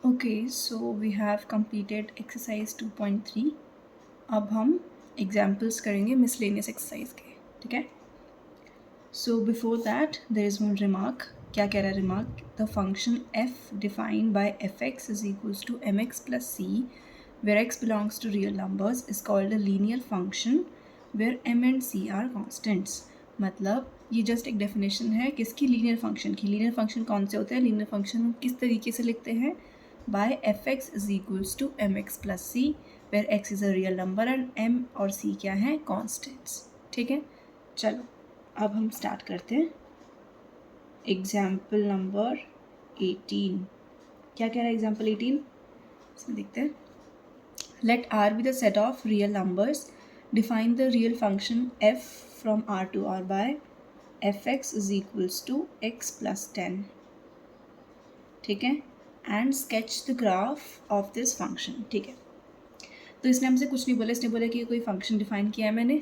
Okay, so we have completed exercise 2.3. अब हम examples करेंगे मिसलेनियस एक्सरसाइज के, ठीक है. So before that there is one remark. क्या कह रहा है remark? The function f defined by f x is equals to M x plus c where x belongs to real numbers is called a linear function where m and c are constants. मतलब ये just एक definition है किसकी? Linear function की. Linear function कौन से होते हैं? लीनियर फंक्शन हम किस तरीके से लिखते हैं? by fx is equals to mx plus c where x is a real number and m और c क्या है? Constants. ठीक है, चलो अब हम स्टार्ट करते हैं. Example number 18. क्या कह रहा है एग्जाम्पल 18? इसमें देखते हैं. Let r be the set of real numbers. Define the real function f from r to r by fx is equals to x plus 10. ठीक है, and sketch the graph of this function. ठीक है, तो इसने हमसे कुछ नहीं बोला. इसने बोला कि कोई फंक्शन डिफाइन किया है मैंने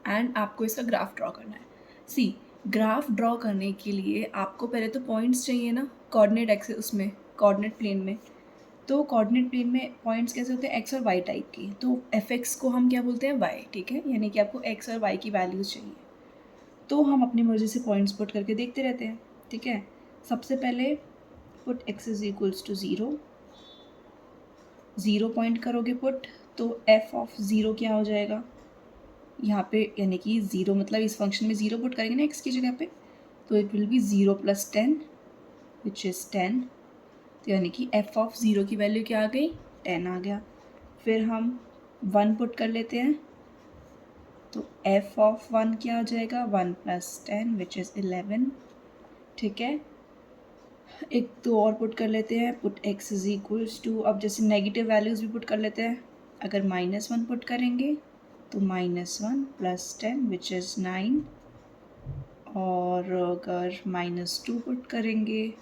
एंड आपको इसका ग्राफ ड्रॉ करना है. सी, ग्राफ ड्रॉ करने के लिए आपको पहले तो पॉइंट्स चाहिए ना, कोऑर्डिनेट एक्सिस, उसमें कोऑर्डिनेट प्लेन में. तो कोऑर्डिनेट प्लेन में पॉइंट्स कैसे होते हैं? एक्स और वाई टाइप की. तो एफ एक्स को हम क्या बोलते हैं? वाई. ठीक है, यानी कि आपको एक्स और वाई की वैल्यूज़ चाहिए. तो हम अपनी मर्ज़ी से पॉइंट्स पुट करके देखते रहते हैं. ठीक है, सबसे पहले put x is equals to 0. 0 point करोगे पुट, तो f ऑफ 0 क्या हो जाएगा यहाँ पे? यानी कि 0 मतलब इस फंक्शन में 0 पुट करेंगे ना x की जगह पे, तो it will be 0 plus 10 which is 10. तो यानी कि f ऑफ 0 की वैल्यू क्या आ गई? 10 आ गया. फिर हम 1 पुट कर लेते हैं, तो f ऑफ 1 क्या हो जाएगा? 1 प्लस 10 विच इज़ 11. ठीक है, एक तो और पुट कर लेते हैं. Put x is equals to, अब जैसे नेगेटिव वैल्यूज़ भी पुट कर लेते हैं. अगर -1 पुट करेंगे तो -1 प्लस 10 विच इज़ 9. और अगर -2 पुट करेंगे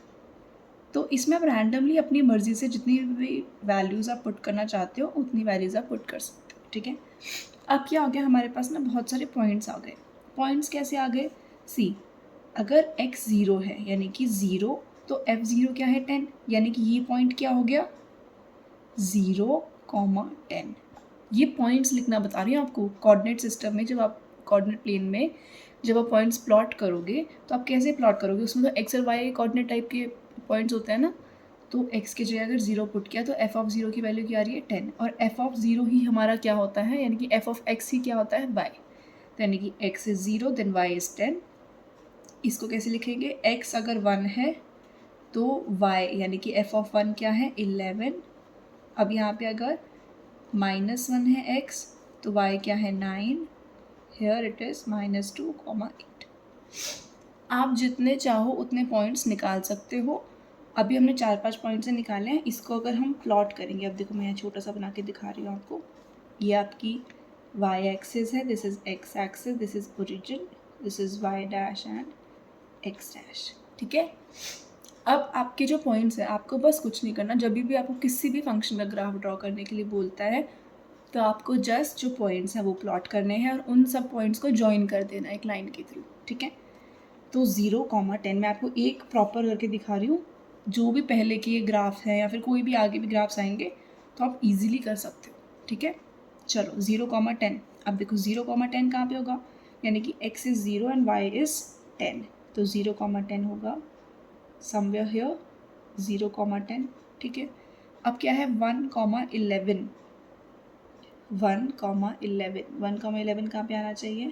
तो इसमें आप रैंडमली अपनी मर्ज़ी से जितनी भी वैल्यूज़ आप पुट करना चाहते हो उतनी वैल्यूज़ आप पुट कर सकते हो. ठीक है, अब क्या हो गया हमारे पास ना, बहुत सारे पॉइंट्स आ गए. पॉइंट्स कैसे आ गए? सी, अगर x 0 है यानी कि 0, तो f 0 क्या है? 10. यानी कि ये पॉइंट क्या हो गया? 0, 10. ये पॉइंट्स लिखना बता रही हूँ आपको. कोऑर्डिनेट सिस्टम में जब आप कोऑर्डिनेट प्लेन में जब आप पॉइंट्स प्लॉट करोगे तो आप कैसे प्लॉट करोगे? उसमें तो एक्स और वाई कोऑर्डिनेट टाइप के पॉइंट्स होते हैं ना. तो x की जगह अगर 0 पुट किया तो f ऑफ 0 की वैल्यू क्या आ रही है? 10. और f ऑफ 0 ही हमारा क्या होता है? यानी कि f ऑफ x ही क्या होता है? y. तो यानी कि x is 0 then y is 10. इसको कैसे लिखेंगे? x अगर 1 है तो y यानी कि f ऑफ 1 क्या है? 11. अब यहाँ पे अगर -1 है x तो y क्या है? 9. Here it is -2, 8. आप जितने चाहो उतने पॉइंट्स निकाल सकते हो. अभी हमने 4-5 पॉइंट्स से निकाले हैं. इसको अगर हम प्लॉट करेंगे, अब देखो मैं यहाँ छोटा सा बना के दिखा रही हूँ आपको. ये आपकी y एक्सिस है, this is x axis, this is origin, this is y dash and x dash. ठीक है, अब आपके जो पॉइंट्स हैं आपको बस कुछ नहीं करना. जब भी आपको किसी भी फंक्शन का ग्राफ ड्रॉ करने के लिए बोलता है तो आपको जस्ट जो पॉइंट्स हैं वो प्लॉट करने हैं और उन सब पॉइंट्स को जॉइन कर देना एक लाइन के थ्रू. ठीक है, तो 0, 10 मैं आपको एक प्रॉपर करके दिखा रही हूँ. जो भी पहले के ग्राफ हैं या फिर कोई भी आगे भी ग्राफ्स आएंगे तो आप इजीली कर सकते हो. ठीक है, चलो 0, 10. अब देखो 0, 10 कहाँ पे होगा? यानी कि x is 0 and y is 10. तो 0, 10 होगा समवेयर हियर 0, 10. ठीक है, अब क्या है? 1, 11. 1, 11. 1, 11 कहाँ पे आना चाहिए?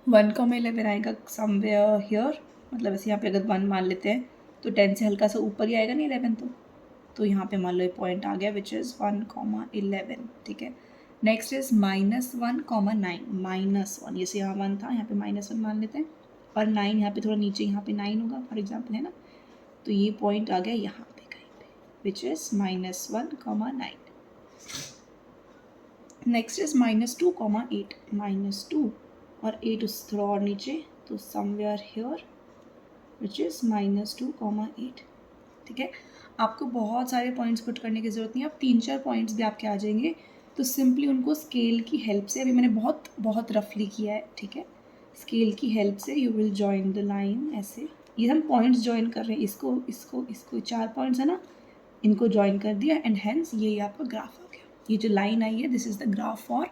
1, 11 आएगा समवेयर हियर. मतलब ऐसे यहाँ पे अगर 1 मान लेते हैं तो 10 से हल्का सा ऊपर ही आएगा नहीं 11. तो यहाँ पे मान लो ये पॉइंट आ गया विच इज़ 1, 11. ठीक है, नेक्स्ट इज -1, 9. -1 जैसे यहाँ 1 था, यहाँ पे -1 मान लेते हैं. और 9 यहाँ पे थोड़ा नीचे, यहाँ पे 9 होगा फॉर एग्जाम्पल, है ना. तो ये पॉइंट आ गया यहाँ पे कहीं पे विच इज़ -1, 9. Next is -2, 8. -2 और 8 उस थोड़ा और नीचे, तो समवेयर हियर विच इज़ -2, 8. ठीक है, आपको बहुत सारे पॉइंट्स पुट करने की ज़रूरत नहीं है. आप 3-4 पॉइंट्स भी आपके आ जाएंगे तो सिंपली उनको स्केल की हेल्प से, अभी मैंने बहुत बहुत रफली किया है. ठीक है, स्केल की हेल्प से you will join the line ऐसे ये हम पॉइंट्स ज्वाइन कर रहे हैं, इसको इसको इसको 4 पॉइंट्स है ना, इनको ज्वाइन कर दिया एंड हेंस ये आपका ग्राफ आ गया। ये जो लाइन आई है this is the graph for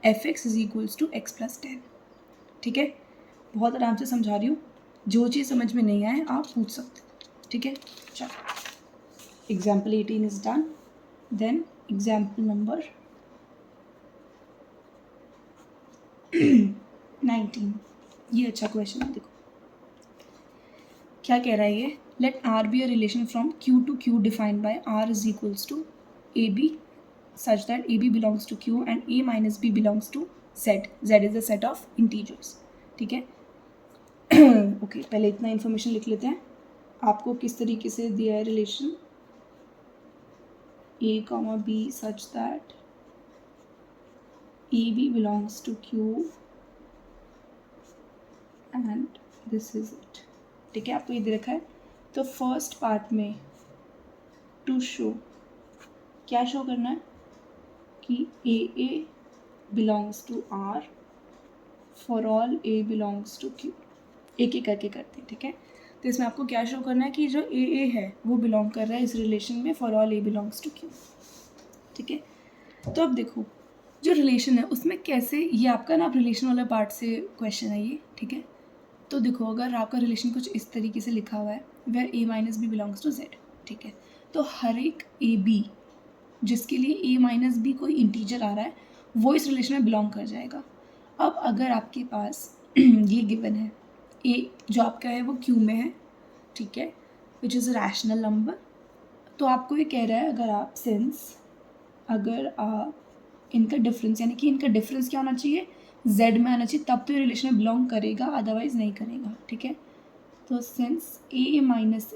f x is equals to x plus 10। ठीक है, बहुत आराम से समझा रही हूँ, जो चीज़ समझ में नहीं आए आप पूछ सकते हो। ठीक है, चलो example 18 is done. Then example number 19, ये अच्छा क्वेश्चन है। देखो क्या कह रहा है ये, let R be a relation from Q to Q defined by R is equals to a b such that A B belongs to Q and a minus B belongs to Z. Z is the set of integers. ठीक है, okay पहले इतना information लिख लेते हैं। आपको किस तरीके से दिया है relation, A comma B such that A B belongs to Q and this is it. ठीक है, आपको ये दे रखा है। तो फर्स्ट पार्ट में टू शो, क्या शो करना है कि A belongs to R for all A belongs to Q. एक एक करके करते हैं। ठीक है, तो इसमें आपको क्या शो करना है कि जो ए है वो बिलोंग कर रहा है इस रिलेशन में for all A belongs to Q. ठीक है, तो अब देखो जो रिलेशन है उसमें कैसे, ये आपका ना रिलेशन वाला पार्ट से क्वेश्चन है ये। ठीक है, तो देखो अगर आपका रिलेशन कुछ इस तरीके से लिखा हुआ है where a minus B belongs to Z. ठीक है, तो हर एक ए बी जिसके लिए ए माइनस बी कोई इंटीजर आ रहा है वो इस रिलेशन में बिलोंग कर जाएगा। अब अगर आपके पास ये गिवन है ए जो आपका है वो क्यू में है, ठीक है, which is a rational number, तो आपको ये कह रहा है अगर आप अगर आप इनका डिफरेंस यानी कि इनका डिफरेंस क्या होना चाहिए, जेड में आना चाहिए, तब तो ये रिलेशन में बिलोंग करेगा, अदरवाइज नहीं करेगा। ठीक है, तो सिंस ए माइनस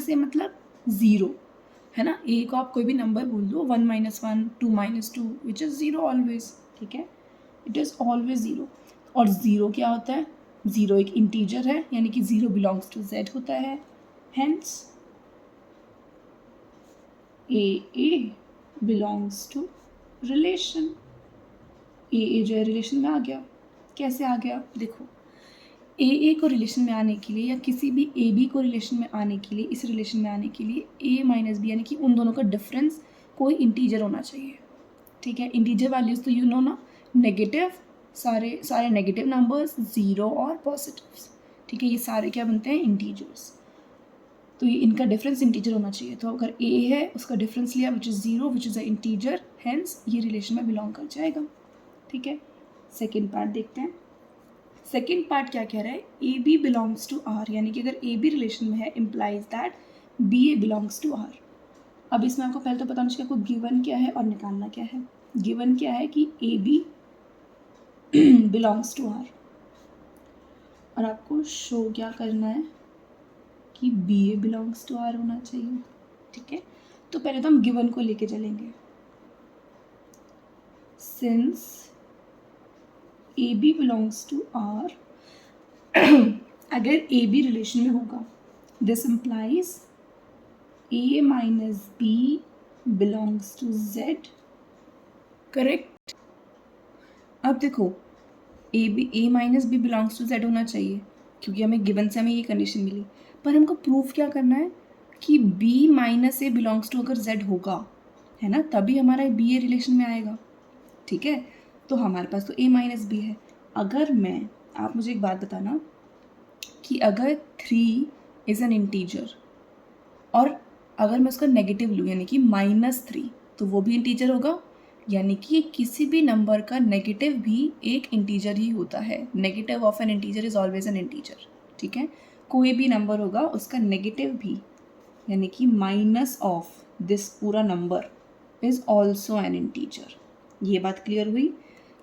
ए मतलब ज़ीरो है ना, ए को आप कोई भी नंबर बोल दो 1 - 1 2 - 2 विच इज़ ज़ीरो ऑलवेज। ठीक है, इट इज़ ऑलवेज ज़ीरो। और ज़ीरो क्या होता है, ज़ीरो एक इंटीजर है यानी कि ज़ीरो बिलोंग्स टू जेड होता है। Hence A belongs to relation. A जो है रिलेशन में आ गया। कैसे आ गया, देखो ए को रिलेशन में आने के लिए या किसी भी ए बी को रिलेशन में आने के लिए, इस रिलेशन में आने के लिए ए माइनस बी यानी कि उन दोनों का डिफरेंस कोई इंटीजर होना चाहिए। ठीक है, इंटीजर वैल्यूज़ तो यू नो ना, नेगेटिव, सारे नेगेटिव नंबर्स, ज़ीरो और पॉजिटिव्स। ठीक है, ये सारे क्या बनते हैं, इंटीजर्स। तो ये इनका डिफरेंस इंटीजर होना चाहिए। तो अगर ए है उसका डिफरेंस लिया which is zero which is a integer, hence ये रिलेशन में बिलोंग कर जाएगा। ठीक है, सेकेंड पार्ट देखते हैं। सेकेंड पार्ट क्या कह रहा है, a B belongs to R, यानी कि अगर ए बी रिलेशन में है implies that b A belongs to R. अब इसमें आपको पहले तो पता होना चाहिए आपको गिवन क्या है और निकालना क्या है। गिवन क्या है कि A B belongs to R, और आपको शो क्या करना है कि b A belongs to R होना चाहिए। ठीक है, तो पहले तो हम गिवन को लेके चलेंगे। Since A B belongs to R, अगर ए बी रिलेशन में होगा this implies A minus B belongs to Z. Correct. अब देखो A minus B belongs to Z होना चाहिए क्योंकि हमें गिवन से हमें ये कंडीशन मिली, पर हमको प्रूफ क्या करना है कि b minus a belongs to अगर जेड होगा है ना, तभी हमारा बी ए रिलेशन में आएगा। ठीक है, तो हमारे पास तो ए माइनस बी है। अगर मैं, आप मुझे एक बात बताना कि अगर 3 इज़ एन इंटीजर और अगर मैं उसका नेगेटिव लूँ यानी कि -3, तो वो भी इंटीजर होगा, यानी कि किसी भी नंबर का नेगेटिव भी एक इंटीजर ही होता है। Negative of N integer is always an integer. ठीक है, कोई भी नंबर होगा उसका नेगेटिव भी यानी कि माइनस ऑफ दिस पूरा number is also an integer. ये बात क्लियर हुई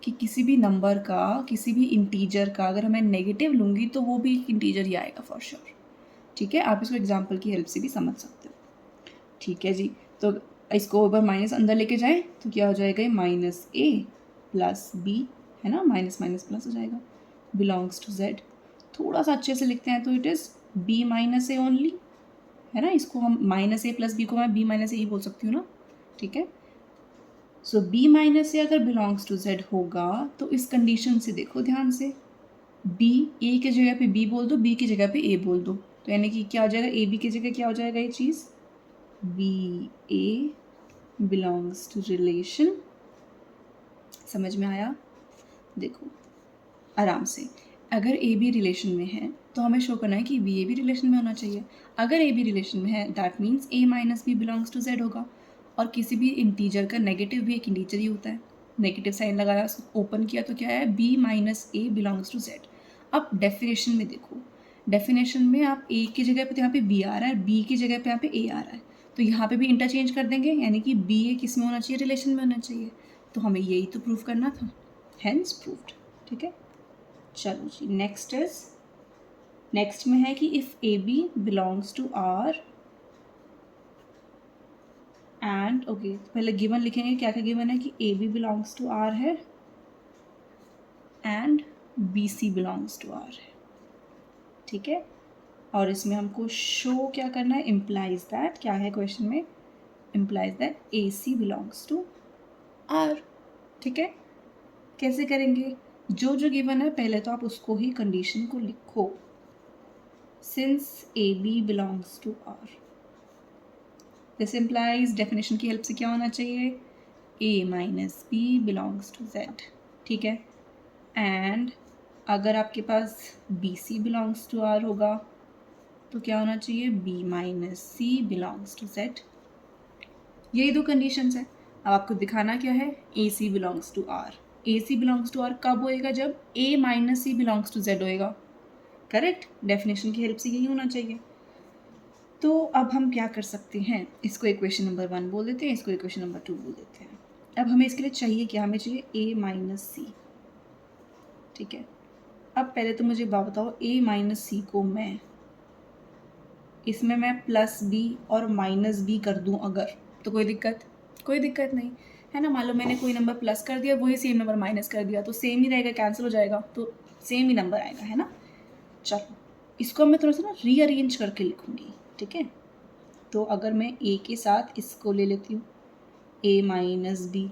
कि किसी भी नंबर का, किसी भी इंटीजर का अगर मैं नेगेटिव लूँगी तो वो भी एक इंटीजर ही आएगा फॉर श्योर। ठीक है, आप इसको एग्जाम्पल की हेल्प से भी समझ सकते हो। ठीक है जी, तो इसको अगर माइनस अंदर लेके जाएं तो क्या हो जाएगा, माइनस ए प्लस बी है ना, माइनस माइनस प्लस हो जाएगा, बिलोंग्स टू जेड। थोड़ा सा अच्छे से लिखते हैं तो it is b minus a only है ना, इसको हम माइनस ए प्लस बी को मैं बी माइनस ए ही बोल सकती हूँ ना। ठीक है, सो बी माइनस ए अगर बिलोंग्स टू जेड होगा तो इस कंडीशन से देखो ध्यान से, बी, ए की जगह पे बी बोल दो, बी की जगह पे ए बोल दो, तो यानी कि क्या हो जाएगा, ए बी की जगह क्या हो जाएगा ये चीज़, B A belongs to relation. समझ में आया? देखो आराम से, अगर ए बी रिलेशन में है तो हमें शो करना है कि बी ए भी रिलेशन में होना चाहिए। अगर ए बी रिलेशन में है that means a minus B belongs to Z होगा। और किसी भी इंटीजर का नेगेटिव भी एक इंटीजर ही होता है। नेगेटिव साइन लगाया, उसको ओपन किया तो क्या है, b minus a belongs to Z. अब डेफिनेशन में देखो, डेफिनेशन में आप ए की जगह पे तो यहाँ पे बी आ रहा है, बी की जगह पे यहाँ पे ए आ रहा है, तो यहाँ पे भी इंटरचेंज कर देंगे, यानी कि बी ए किस में होना चाहिए, रिलेशन में होना चाहिए। तो हमें यही तो प्रूव करना था, हैंस प्रूव्ड। ठीक है, चलो जी, नेक्स्ट में है कि if A B belongs to R and, okay पहले गिवन लिखेंगे, क्या क्या गिवन है कि A B belongs to R है and B C belongs to R है। ठीक है, और इसमें हमको शो क्या करना है, इम्प्लाइज दैट, क्या है क्वेश्चन में, implies that a C belongs to R. ठीक है, कैसे करेंगे, जो जो गिवन है पहले तो आप उसको ही कंडीशन को लिखो, since A B belongs to R, this implies definition की हेल्प से क्या होना चाहिए, A minus B belongs to Z. ठीक है, एंड अगर आपके पास B C belongs to R होगा तो क्या होना चाहिए, B minus C belongs to Z. यही दो कंडीशंस है। अब आपको दिखाना क्या है, A C belongs to R. A C belongs to R कब होएगा, जब ए minus C belongs to Z होएगा। करेक्ट, डेफिनेशन की हेल्प से यही होना चाहिए। तो अब हम क्या कर सकते हैं, इसको इक्वेशन नंबर 1 बोल देते हैं, इसको इक्वेशन नंबर 2 बोल देते हैं। अब हमें इसके लिए चाहिए क्या, हमें चाहिए ए माइनस सी। ठीक है, अब पहले तो मुझे बात बताओ, ए माइनस सी को मैं इसमें मैं प्लस बी और माइनस बी कर दूं अगर, तो कोई दिक्कत नहीं है ना। मान लो मैंने कोई नंबर प्लस कर दिया, वही सेम नंबर माइनस कर दिया, तो सेम ही रहेगा, कैंसिल हो जाएगा, तो सेम ही नंबर आएगा, है ना। चलो इसको मैं थोड़ा सा ना रीअरेंज करके लिखूँगी। ठीक है, तो अगर मैं ए के साथ इसको ले लेती हूँ, ए माइनस बी,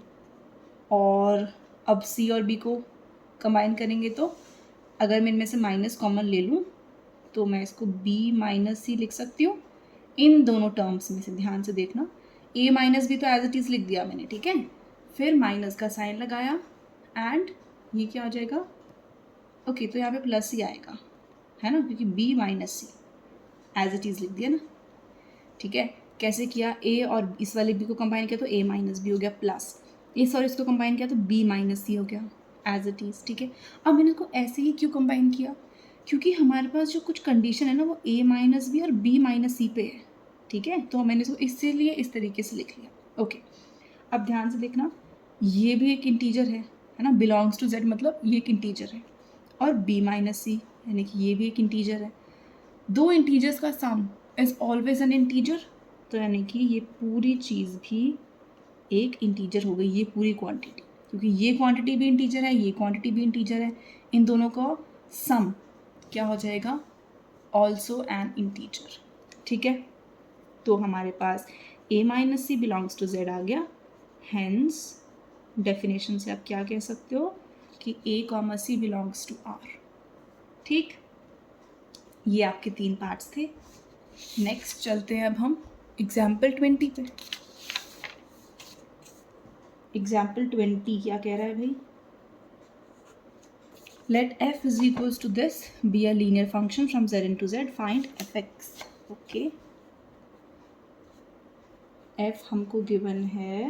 और अब सी और बी को कंबाइन करेंगे, तो अगर मैं इनमें से माइनस कॉमन ले लूँ तो मैं इसको बी माइनस सी लिख सकती हूँ इन दोनों टर्म्स में से। ध्यान से देखना, ए माइनस बी तो एज इट इज़ लिख दिया मैंने, ठीक है, फिर माइनस का साइन लगाया एंड ये क्या आ जाएगा, ओके तो यहाँ पे प्लस ही आएगा, है ना, क्योंकि b minus c as it is लिख दिया ना। ठीक है, कैसे किया, ए और इस वाले बी को कंबाइन किया तो ए माइनस बी हो गया, प्लस इस और इसको कंबाइन किया तो बी माइनस सी हो गया एज इट इज़। ठीक है, अब मैंने इसको ऐसे ही क्यों कंबाइन किया, क्योंकि हमारे पास जो कुछ कंडीशन है ना वो ए माइनस बी और बी माइनस सी पे है। ठीक है, तो मैंने इसको इसीलिए इस तरीके से लिख लिया। ओके, अब ध्यान से देखना, ये भी एक इंटीजर है ना, बिलोंग्स टू जेड मतलब ये एक इंटीजर है, और बी माइनस सी यानी कि ये भी एक इंटीजर है। दो इंटीजर्स का सम इज ऑलवेज एन इंटीजर, तो यानी कि ये पूरी चीज़ भी एक इंटीजर हो गई, ये पूरी क्वांटिटी, क्योंकि ये क्वांटिटी भी इंटीजर है, ये क्वांटिटी भी इंटीजर है, इन दोनों का सम क्या हो जाएगा, ऑल्सो एन इंटीजर। ठीक है, तो हमारे पास A minus C belongs to Z आ गया, हेंस डेफिनेशन से आप क्या कह सकते हो कि A comma C belongs to R. ठीक, ये आपके 3 पार्ट्स थे। नेक्स्ट चलते हैं अब हम एग्जाम्पल 20 पे। एग्जाम्पल 20 क्या कह रहा है भाई, let f is equals to this be a linear function from z into z, find fx। Okay, f हमको गिवन है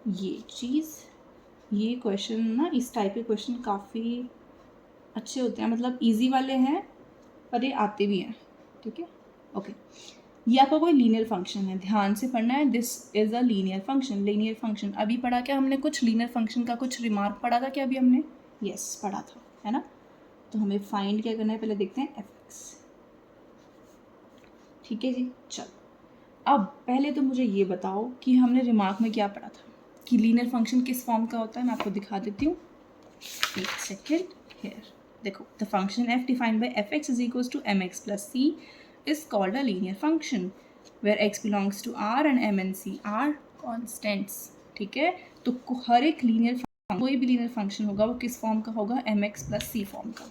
ये चीज़। ये क्वेश्चन ना, इस टाइप के क्वेश्चन काफ़ी अच्छे होते हैं, मतलब इजी वाले हैं पर ये आते भी हैं। ठीक है, ओके, ये आपका कोई लीनियर फंक्शन है, ध्यान से पढ़ना है, this is a linear function. Linear function अभी पढ़ा क्या हमने, कुछ लीनियर फंक्शन का कुछ रिमार्क पढ़ा था क्या अभी हमने, यस पढ़ा था, है ना। तो हमें फाइंड क्या करना है, पहले देखते हैं fx। ठीक है जी, चलो अब पहले तो मुझे ये बताओ कि हमने रिमार्क में क्या पढ़ा था कि लीनियर फंक्शन किस फॉर्म का होता है। मैं आपको दिखा देती हूँ, एक सेकेंड, हेयर देखो, the function f defined by fx is equals to mx plus c is called a linear function where x belongs to r and m and c are constants. ठीक है, तो हर एक लीनियर कोई भी linear function होगा वो किस फॉर्म का होगा, एम एक्स प्लस सी फॉर्म का।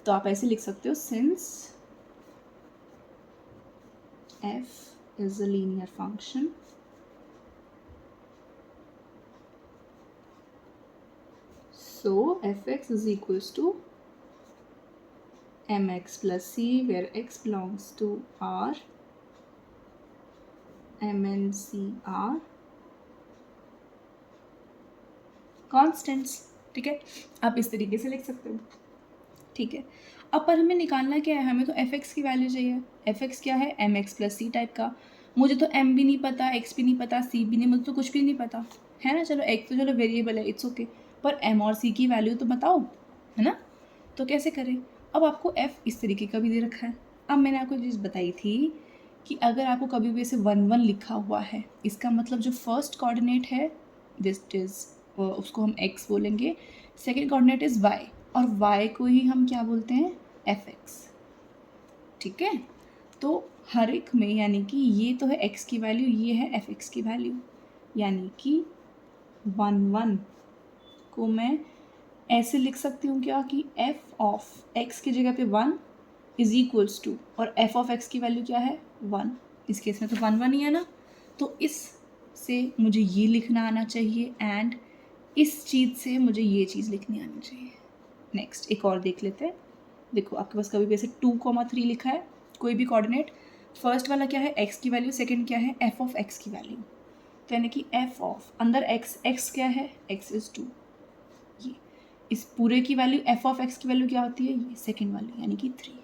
तो आप ऐसे लिख सकते हो, since F is a linear function so fx is equals to mx plus c where x belongs to R, m and c are constants। ठीक है, आप इस तरीके से लिख सकते हो। ठीक है, अब पर हमें निकालना क्या है, हमें तो एफ एक्स की वैल्यू चाहिए। एफ एक्स क्या है, m x plus c type का। मुझे तो एम भी नहीं पता, एक्स भी नहीं पता, सी भी नहीं, मुझे तो कुछ भी नहीं पता है ना। चलो एक्स तो चलो वेरिएबल है, इट्स ओके, पर एम और सी की वैल्यू तो बताओ, है ना। तो कैसे करें, अब आपको एफ इस तरीके का भी दे रखा है। अब मैंने आपको चीज़ बताई थी कि अगर आपको कभी भी ऐसे 1 1 लिखा हुआ है, इसका मतलब जो फर्स्ट कोऑर्डिनेट है दिस इज, उसको हम एक्स बोलेंगे, सेकेंड कोऑर्डिनेट इज़ वाई, और y को ही हम क्या बोलते हैं, एफ एक्स। ठीक है, तो हर एक में यानी कि ये तो है x की वैल्यू, ये है एफ एक्स की वैल्यू, यानी कि 1 1 को मैं ऐसे लिख सकती हूँ क्या कि f ऑफ x की जगह पे 1 इज इक्वल्स टू, और f ऑफ x की वैल्यू क्या है 1, इस केस में तो 1 1 ही है ना। तो इस से मुझे ये लिखना आना चाहिए एंड इस चीज़ से मुझे ये चीज़ लिखनी आनी चाहिए। नेक्स्ट एक और देख लेते हैं। देखो आपके पास कभी भी ऐसे 2,3 लिखा है, कोई भी कोऑर्डिनेट, फर्स्ट वाला क्या है x की वैल्यू, सेकंड क्या है f ऑफ x की वैल्यू। तो यानी कि f ऑफ अंदर x क्या है, x इज 2, ये इस पूरे की वैल्यू f ऑफ x की वैल्यू क्या होती है, ये सेकंड वाली यानी कि 3।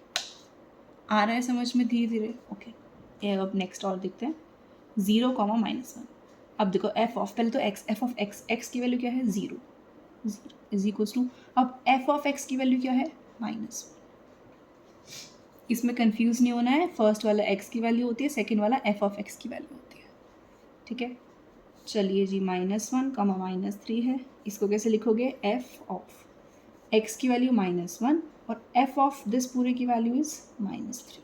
आ रहा है समझ में धीरे धीरे, ओके। ये अब नेक्स्ट और देखते हैं, 0, -1। अब देखो f ऑफ, पहले तो f ऑफ x की वैल्यू क्या है 0 इज इक्वल्स टू, अब f ऑफ x की वैल्यू क्या है -1। इसमें कंफ्यूज नहीं होना है, फर्स्ट वाला x की वैल्यू होती है, सेकंड वाला f ऑफ x की वैल्यू होती है। ठीक है, चलिए जी, -1, -3 है, इसको कैसे लिखोगे, f ऑफ x की वैल्यू -1 और f ऑफ दिस पूरे की वैल्यू इज -3।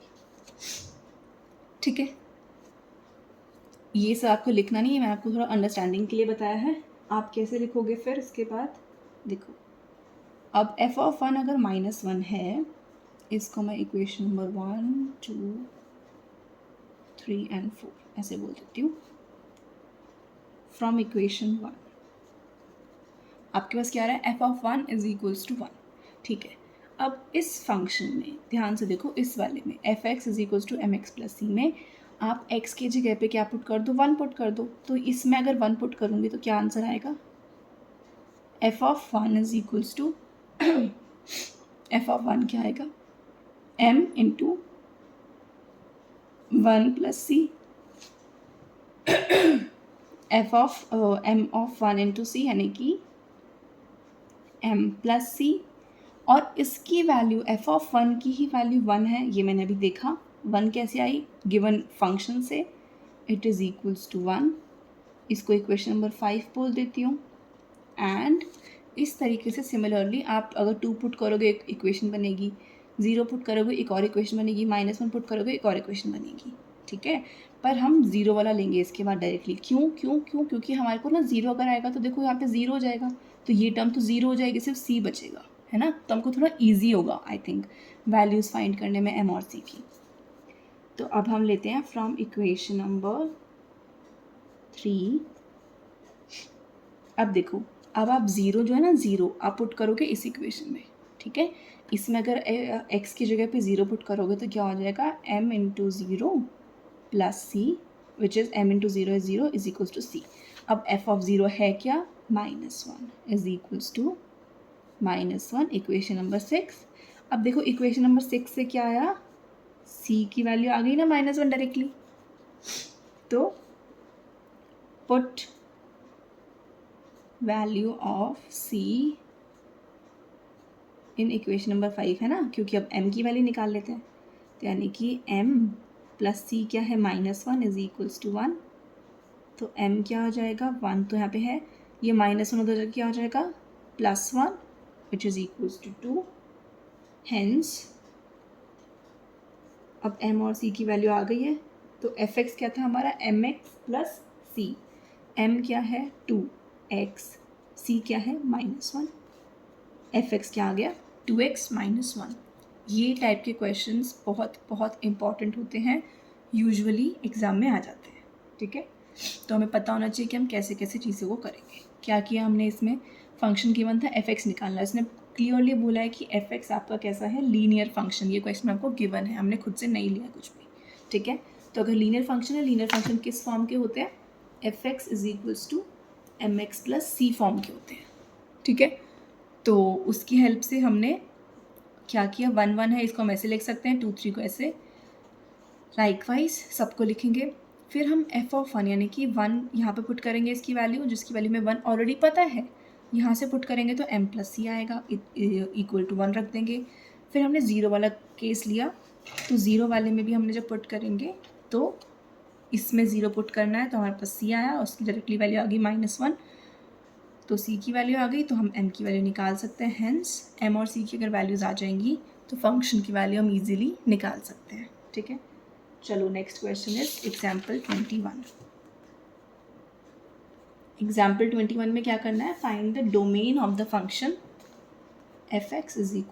ठीक है, ये सब आपको लिखना नहीं है, मैं आपको थोड़ा अंडरस्टैंडिंग के लिए बताया है। आप कैसे लिखोगे फिर इसके बाद, देखो अब f ऑफ 1 अगर -1 है, इसको मैं इक्वेशन नंबर 1 2 3 एंड 4 ऐसे बोल देती हूँ। फ्रॉम इक्वेशन 1 आपके पास क्या आ रहा है, f of 1 is equals to 1। ठीक है, अब इस फंक्शन में ध्यान से देखो, इस वाले में F x is equals to M x plus C में आप x की जगह पे क्या पुट कर दो, 1 पुट कर दो। तो इसमें अगर 1 पुट करूँगी तो क्या आंसर आएगा, f of 1 is equals to F of 1 क्या आएगा, m into 1 plus C, F of m of 1 into C यानी कि m प्लस सी, और इसकी वैल्यू एफ ऑफ 1 की ही वैल्यू 1 है, ये मैंने अभी देखा। 1 कैसे आई, गिवन फंक्शन से, इट इज़ इक्वल्स टू 1। इसको इक्वेशन नंबर 5 बोल देती हूँ। एंड इस तरीके से सिमिलरली आप अगर 2 पुट करोगे एक इक्वेशन बनेगी, 0 पुट करोगे एक और इक्वेशन बनेगी, -1 पुट करोगे एक और इक्वेशन बनेगी। ठीक है, पर हम 0 वाला लेंगे इसके बाद डायरेक्टली। क्यों क्यों क्यों, क्योंकि हमारे को ना 0 अगर आएगा तो देखो यहाँ पे 0 हो जाएगा, तो ये टर्म तो 0 हो जाएगी, सिर्फ c बचेगा, है ना। तो हमको थोड़ा ईजी होगा आई थिंक वैल्यूज़ फाइंड करने में m और c की। तो अब हम लेते हैं फ्रॉम इक्वेशन नंबर 3। अब देखो, अब आप 0 जो है ना, 0 आप पुट करोगे इस इक्वेशन में। ठीक है, इसमें अगर x की जगह पे 0 पुट करोगे तो क्या हो जाएगा, m into 0 plus C, which is m into 0 is 0 is equals to C. अब f ऑफ 0 है क्या, -1 is equals to -1, equation number 6। अब देखो इक्वेशन नंबर 6 से क्या आया, c की वैल्यू आ गई ना -1 डायरेक्टली। तो put value of c in equation number 5, है ना, क्योंकि अब m की वैल्यू निकाल लेते हैं। तो यानी कि m प्लस सी क्या है, -1 इज इक्वल्स टू 1। तो m क्या हो जाएगा, 1 तो यहाँ पे है, ये -1 उधर जाके क्या हो जाएगा, +1 which is equals to 2। Hence अब m और c की वैल्यू आ गई है, तो एफ क्या था हमारा, mx प्लस सी। m क्या है 2x c क्या है -1, fx क्या आ गया 2x - 1। ये टाइप के क्वेश्चंस बहुत बहुत इंपॉर्टेंट होते हैं, यूजुअली एग्ज़ाम में आ जाते हैं, ठीक है। तो हमें पता होना चाहिए कि हम कैसे कैसे चीज़ों को करेंगे। क्या किया हमने इसमें, फंक्शन गिवन था fx निकालना, इसने क्लियरली बोला है कि fx आपका कैसा है, लीनियर फंक्शन। ये क्वेश्चन आपको गिवन है, हमने खुद से नहीं लिया कुछ भी, ठीक है। तो अगर लीनियर फंक्शन है, लीनियर फंक्शन किस फॉर्म के होते हैं, fx = mx + c फॉर्म के होते हैं, ठीक है। तो उसकी हेल्प से हमने क्या किया, 1 1 है, इसको हम ऐसे लिख सकते हैं, 2 3 को ऐसे, लाइकवाइज सबको लिखेंगे। फिर हम f(1) यानी कि 1 यहाँ पे पुट करेंगे, इसकी वैल्यू, जिसकी वैल्यू में 1 ऑलरेडी पता है, यहाँ से पुट करेंगे तो m + c आएगा, = 1 रख देंगे। फिर हमने 0 वाला केस लिया, तो 0 वाले में भी हमने जब पुट करेंगे तो इसमें 0 पुट करना है, तो हमारे पास c आया, उसकी डायरेक्टली वैल्यू आ गई -1, तो c की वैल्यू आ गई, तो हम m की वैल्यू निकाल सकते हैं। हेंस m और c की अगर वैल्यूज़ आ जाएंगी तो फंक्शन की वैल्यू हम ईजिली निकाल सकते हैं, ठीक है। चलो next question is example 21। Example 21 में क्या करना है, find the domain of the function fx =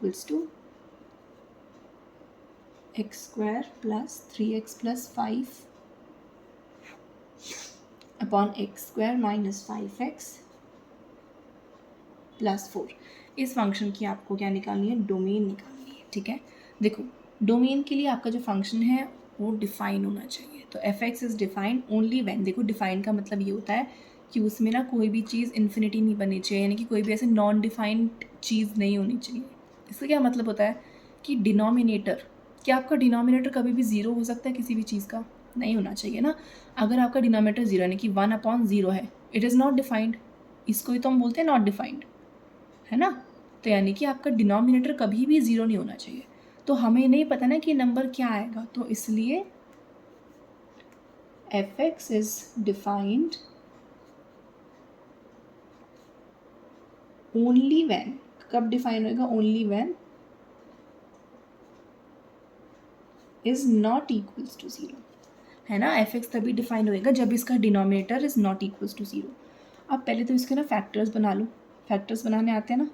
x² + 3x + 5 upon x² - 5x + 4। इस फंक्शन की आपको क्या निकालनी है, डोमेन निकालनी है, ठीक है। देखो डोमेन के लिए आपका जो फंक्शन है वो डिफाइन होना चाहिए, तो fx is defined only when, देखो डिफाइन का मतलब ये होता है कि उसमें ना कोई भी चीज़ इन्फिनिटी नहीं बननी चाहिए, यानी कि कोई भी ऐसे नॉन डिफाइंड चीज़ नहीं होनी चाहिए। इसका क्या मतलब होता है कि डिनोमिनेटर, क्या आपका डिनोमिनेटर कभी भी ज़ीरो हो सकता है किसी भी चीज़ का, नहीं होना चाहिए ना। अगर आपका डिनोमिनेटर ज़ीरो यानी कि 1/0 है, इट इज़ नॉट डिफाइंड, इसको ही तो हम बोलते हैं नॉट डिफाइंड, है ना। तो यानी कि आपका डिनोमिनेटर कभी भी ज़ीरो नहीं होना चाहिए। तो हमें नहीं पता ना कि नंबर क्या आएगा, तो इसलिए fx is defined only when, कब डिफाइन होएगा, only when is not equals to zero, है ना। fx तभी डिफाइन होएगा जब इसका denominator is not equals to zero. अब पहले तो इसके ना फैक्टर्स बना लो, फैक्टर्स बनाने आते हैं ना,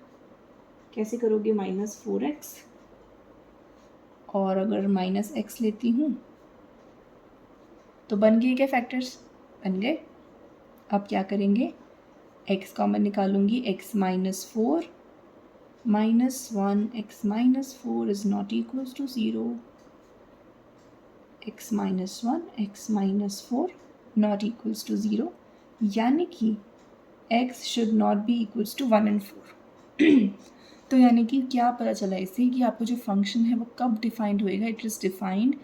कैसे करोगे, -4x, और अगर -x लेती हूँ तो बन गए क्या फैक्टर्स, बन गए। अब क्या करेंगे, x कॉमन निकालूंगी, x - 4 - 1 x - 4 is not equals to 0, x - 1 x - 4 not equals to 0, यानी कि x should not be equals to 1 and 4। तो यानी कि क्या पता चला इससे कि आपको जो फंक्शन है वो कब डिफाइंड होएगा, it is defined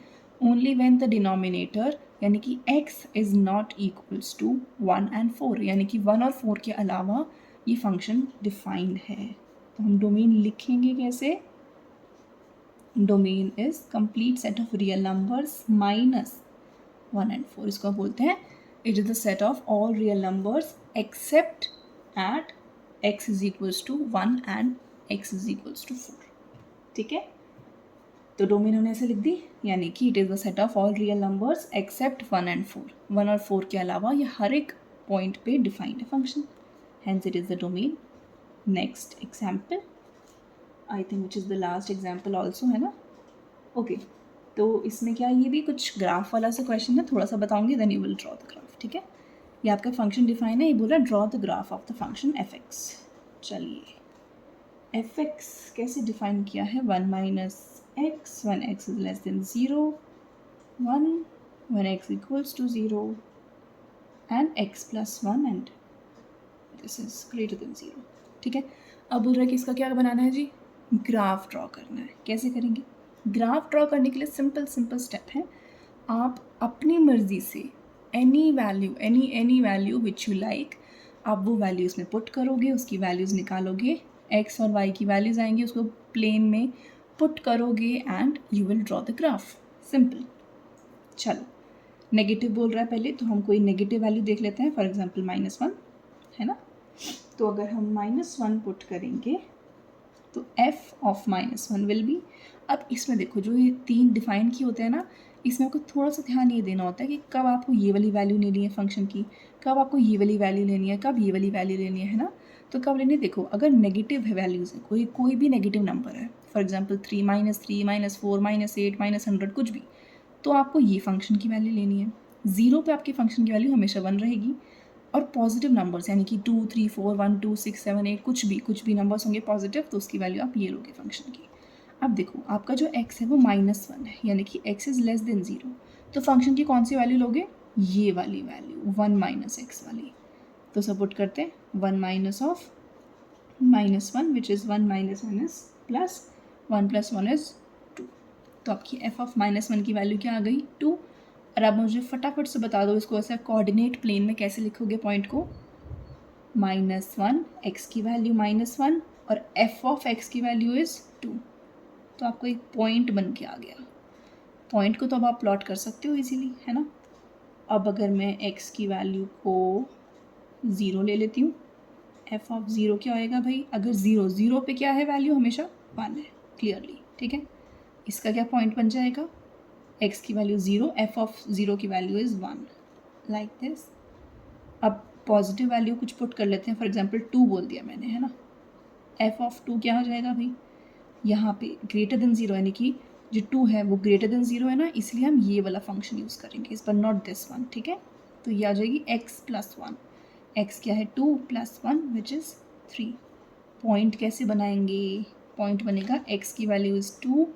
only when the denominator यानी कि x is not equals to 1 and 4, यानी कि 1 और 4 के अलावा ये फंक्शन डिफाइंड है। तो हम डोमेन लिखेंगे कैसे, domain is complete set of real numbers -1 and 4, इसको बोलते हैं it is the set of all real numbers except at x is equals to 1 and x is equals to 4, ठीक है। तो डोमेन हमने ऐसे लिख दी, यानी कि it is the set of all real numbers accept 1 and 4, 1 और 4 के अलावा ये हर एक पॉइंट पे डिफाइंड है function, hence it is the domain. Next example, I think which is the last example also, है ना। ओके तो इसमें क्या, ये भी कुछ ग्राफ वाला सा क्वेश्चन है, थोड़ा सा बताऊंगी, then you will draw the graph, ठीक है। ये आपका फंक्शन डिफाइन है, ये बोल रहा है draw the graph of the function fx। चलिए fx कैसे डिफाइन किया है, 1 - x when x is less than 0, 1 when x equals to 0 and x + 1 and this is greater than 0, ठीक है। अब बोल रहा है कि इसका क्या बनाना है जी, ग्राफ ड्रॉ करना है। कैसे करेंगे, ग्राफ ड्रॉ करने के लिए सिंपल स्टेप है, आप अपनी मर्ज़ी से any value which you like, आप वो वैल्यूज़ में पुट करोगे, उसकी वैल्यूज़ निकालोगे, x और y की वैल्यूज़ आएंगी, उसको प्लेन में पुट करोगे and you will draw the graph, simple. चलो नेगेटिव बोल रहा है पहले, तो हम कोई नेगेटिव वैल्यू देख लेते हैं, फॉर एग्जांपल -1, है ना। तो अगर हम -1 पुट करेंगे तो f ऑफ -1 विल बी, अब इसमें देखो जो ये 3 डिफाइन किए होते हैं ना, इसमें आपको थोड़ा सा ध्यान ये देना होता है कि कब आपको ये वाली वैल्यू लेनी है फंक्शन की, कब आपको ये वाली वैल्यू लेनी है, कब ये वाली वैल्यू लेनी है ना। तो कब लेने, देखो अगर नेगेटिव है वैल्यूज़ है, कोई भी नेगेटिव नंबर है, फॉर एग्जांपल 3 -3 -4 -8 -100 कुछ भी, तो आपको ये फंक्शन की वैल्यू लेनी है। 0 पे आपकी फंक्शन की वैल्यू हमेशा 1 रहेगी, और पॉजिटिव नंबर्स यानी कि 2 3 4 1 2 6 7 8 कुछ भी नंबर्स होंगे पॉजिटिव, तो उसकी वैल्यू आप ये लोगे फंक्शन की। अब देखो आपका जो x है वो -1 है, यानी कि x इज़ लेस देन 0, तो फंक्शन की कौन सी वैल्यू लोगे, ये वाली वैल्यू 1 - x वाली। तो सपोर्ट करते हैं 1 minus of -1 which is 1 - 1 is plus 1 + 1 is 2। तो आपकी f ऑफ -1 की वैल्यू क्या आ गई, 2। और अब मुझे फटाफट से बता दो इसको ऐसा कोऑर्डिनेट प्लेन में कैसे लिखोगे पॉइंट को, -1 x की वैल्यू -1 और f ऑफ x की वैल्यू इज़ 2। तो आपको एक पॉइंट बन के आ गया। पॉइंट को तो अब आप प्लॉट कर सकते हो इजीली, है ना। अब अगर मैं x की वैल्यू को 0 ले लेती हूँ, f ऑफ 0 क्या होएगा भाई, अगर 0 पे क्या है वैल्यू, हमेशा 1 है क्लियरली, ठीक है। इसका क्या पॉइंट बन जाएगा, x की वैल्यू 0, f ऑफ 0 की वैल्यू इज़ 1, लाइक दिस। अब पॉजिटिव वैल्यू कुछ पुट कर लेते हैं, फॉर एग्जांपल 2 बोल दिया मैंने, है ना। f ऑफ 2 क्या हो जाएगा भाई, यहाँ पे ग्रेटर देन 0 यानी कि जो 2 है वो ग्रेटर देन 0 है ना, इसलिए हम ये वाला फंक्शन यूज़ करेंगे इस पर, नॉट दिस वन, ठीक है। तो ये आ जाएगी x + 1, x क्या है 2 + 1 विच इज़ 3। पॉइंट कैसे बनाएंगे, पॉइंट बनेगा x की वैल्यू इज़ 2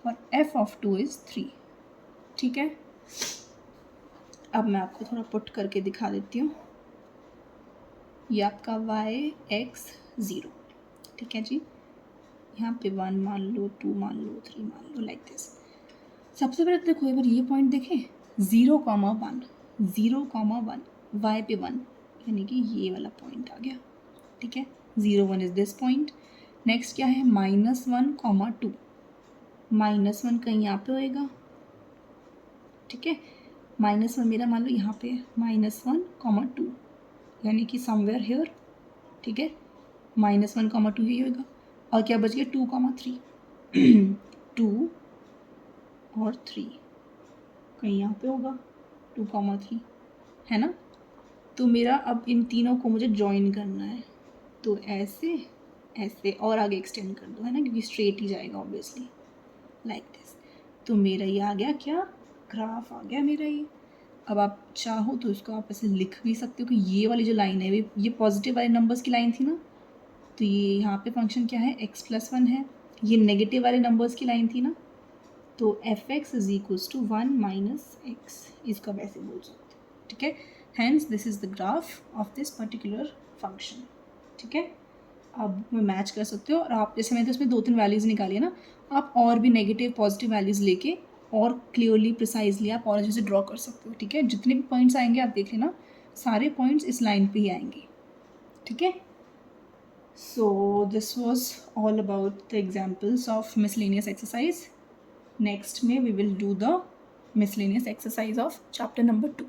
और f ऑफ 2 इज़ 3, ठीक है। अब मैं आपको थोड़ा पुट करके दिखा देती हूँ। ये आपका y x 0, ठीक है जी। यहाँ पे 1 मान लो, 2 मान लो, 3 मान लो, लाइक दिस। सबसे पहले तो देखो एक बार ये पॉइंट देखें, 0, 1 0, 1 y पे 1 यानी कि ये वाला पॉइंट आ गया, ठीक है। 0 1 इज़ दिस पॉइंट। नेक्स्ट क्या है, -1, 2, -1 कहीं यहाँ पे होएगा, ठीक है। -1 मेरा मान लो यहाँ पे है, -1, 2 यानी कि समवेयर हेयर, ठीक है। -1, 2 यही होगा, और क्या बच गया 2, 3 2 और 3 कहीं यहाँ पे होगा, 2, 3, है ना। तो मेरा अब इन तीनों को मुझे जॉइन करना है, तो ऐसे ऐसे और आगे एक्सटेंड कर दो, है ना, क्योंकि स्ट्रेट ही जाएगा ऑब्वियसली, लाइक दिस। तो मेरा ये आ गया क्या, ग्राफ आ गया मेरा ये। अब आप चाहो तो इसको आप ऐसे लिख भी सकते हो कि ये वाली जो लाइन है ये पॉजिटिव वाले नंबर्स की लाइन थी ना, तो ये यहाँ पे फंक्शन क्या है, x + 1 है। ये नेगेटिव वाले नंबर्स की लाइन थी ना, तो f(x) = 1 - x, इसका वैसे बोल सकते हो, ठीक है। Hence this is the graph of this particular function, ठीक है। अब मैं मैच कर सकते हो, और आप जैसे मैंने तो इसमें 2-3 वैल्यूज़ निकाली है ना, आप और भी नेगेटिव पॉजिटिव वैल्यूज़ लेके और क्लियरली प्रिसाइजली आप और अच्छे से ड्रॉ कर सकते हो, ठीक है। जितने भी पॉइंट्स आएंगे आप देख लेना, सारे पॉइंट्स इस लाइन पे ही आएंगे, ठीक है। So this was all about the examples of miscellaneous exercise. Next we will do the miscellaneous exercise of chapter number 2.